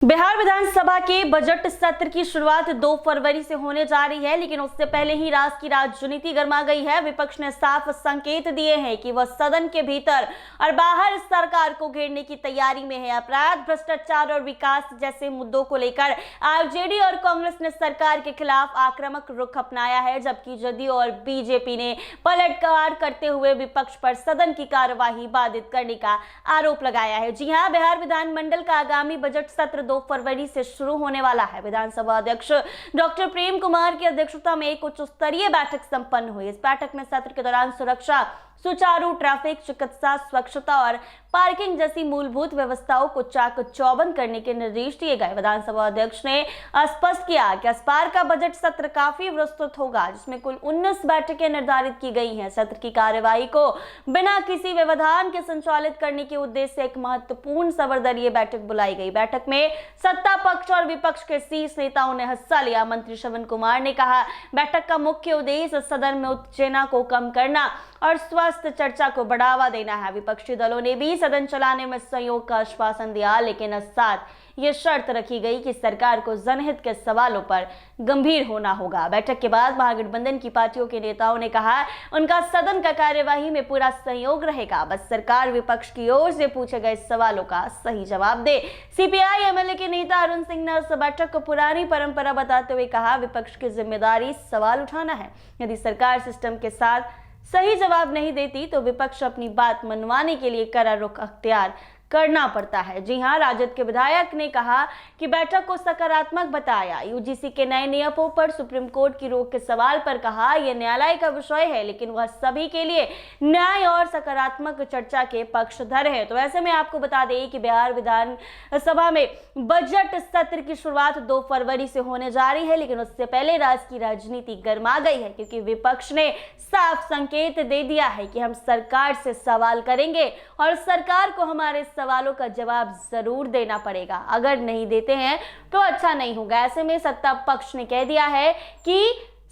बिहार विधानसभा के बजट सत्र की शुरुआत 2 फरवरी से होने जा रही है, लेकिन उससे पहले ही राज्य की राजनीति गर्मा गई है। विपक्ष ने साफ संकेत दिए हैं कि वह सदन के भीतर और बाहर सरकार को घेरने की तैयारी में है। अपराध, भ्रष्टाचार और विकास जैसे मुद्दों को लेकर आरजेडी और कांग्रेस ने सरकार के खिलाफ आक्रामक रुख अपनाया है, जबकि जदयू और बीजेपी ने पलटवार करते हुए विपक्ष पर सदन की कार्यवाही बाधित करने का आरोप लगाया है। जी हां, बिहार विधानमंडल का आगामी बजट सत्र 2 फरवरी से शुरू होने वाला है। विधानसभा अध्यक्ष डॉक्टर प्रेम कुमार की अध्यक्षता में एक उच्च स्तरीय बैठक संपन्न हुई। इस बैठक में सत्र के दौरान सुरक्षा, सुचारू ट्रैफिक, चिकित्सा, स्वच्छता और पार्किंग जैसी मूलभूत व्यवस्थाओं को चाक चौबंद करने के निर्देश दिए गए। विधानसभा अध्यक्ष ने स्पष्ट किया कि इस बार का बजट सत्र काफी विस्तृत होगा, जिसमें कुल 19 बैठकें निर्धारित की गई हैं। सत्र की कार्यवाही को बिना किसी व्यवधान के संचालित करने के उद्देश्य से एक महत्वपूर्ण सर्वदलीय बैठक बुलाई गई। बैठक में सत्ता पक्ष और विपक्ष के शीर्ष नेताओं ने हिस्सा लिया। मंत्री श्रवण कुमार ने कहा, बैठक का मुख्य उद्देश्य सदन में उत्तेजना को कम करना और स्वस्थ चर्चा को बढ़ावा देना है। विपक्षी दलों ने भी सदन चलाने में सहयोग का आश्वासन दिया, लेकिन इस साथ ये शर्त रखी गई कि सरकार को जनहित के सवालों पर गंभीर होना होगा। बैठक के बाद महागठबंधन की पार्टियों के नेताओं ने कहा, उनका सदन का कार्यवाही में पूरा सहयोग रहेगा, बस सरकार विपक्ष की ओर से पूछे गए सवालों का सही जवाब दे। सीपीआई एमएलए के नेता अरुण सिंह ने इस बैठक को पुरानी परंपरा बताते हुए कहा, विपक्ष की जिम्मेदारी सवाल उठाना है। यदि सरकार सिस्टम के साथ सही जवाब नहीं देती तो विपक्ष अपनी बात मनवाने के लिए कड़ा रुख अख्तियार करना पड़ता है। जी हां, राजद के विधायक ने कहा कि बैठक को सकारात्मक बताया। यूजीसी के नए नियमों पर सुप्रीम कोर्ट की रोक के सवाल पर कहा, यह न्यायालय का विषय है, लेकिन वह सभी के लिए न्याय और सकारात्मक चर्चा के पक्षधर है। तो ऐसे में आपको बता दें कि बिहार विधानसभा में बजट सत्र की शुरुआत 2 फरवरी से होने जा रही है, लेकिन उससे पहले राज्य की राजनीति गर्मा गई है, क्योंकि विपक्ष ने साफ संकेत दे दिया है कि हम सरकार से सवाल करेंगे और सरकार को हमारे सवालों का जवाब जरूर देना पड़ेगा। अगर नहीं देते हैं तो अच्छा नहीं होगा। ऐसे में सत्ता पक्ष ने कह दिया है कि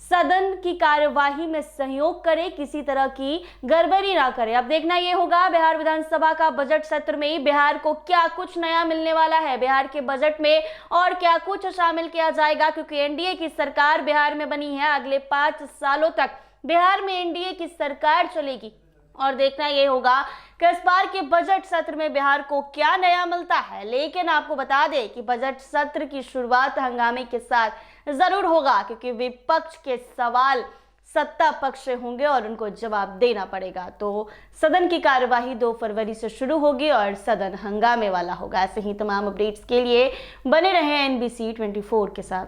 सदन की कार्यवाही में सहयोग करे, किसी तरह की गड़बड़ी ना करे। अब देखना यह होगा बिहार विधानसभा का बजट सत्र में बिहार को क्या कुछ नया मिलने वाला है, बिहार के बजट में और क्या कुछ शामिल किया जाएगा, क्योंकि एनडीए की सरकार बिहार में बनी है। अगले 5 सालों तक बिहार में एनडीए की सरकार चलेगी और देखना यह होगा कि इस बार के बजट सत्र में बिहार को क्या नया मिलता है। लेकिन आपको बता दें कि बजट सत्र की शुरुआत हंगामे के साथ जरूर होगा, क्योंकि विपक्ष के सवाल सत्ता पक्ष से होंगे और उनको जवाब देना पड़ेगा। तो सदन की कार्यवाही 2 फरवरी से शुरू होगी और सदन हंगामे वाला होगा। ऐसे ही तमाम अपडेट्स के लिए बने रहें NBC 24 के साथ।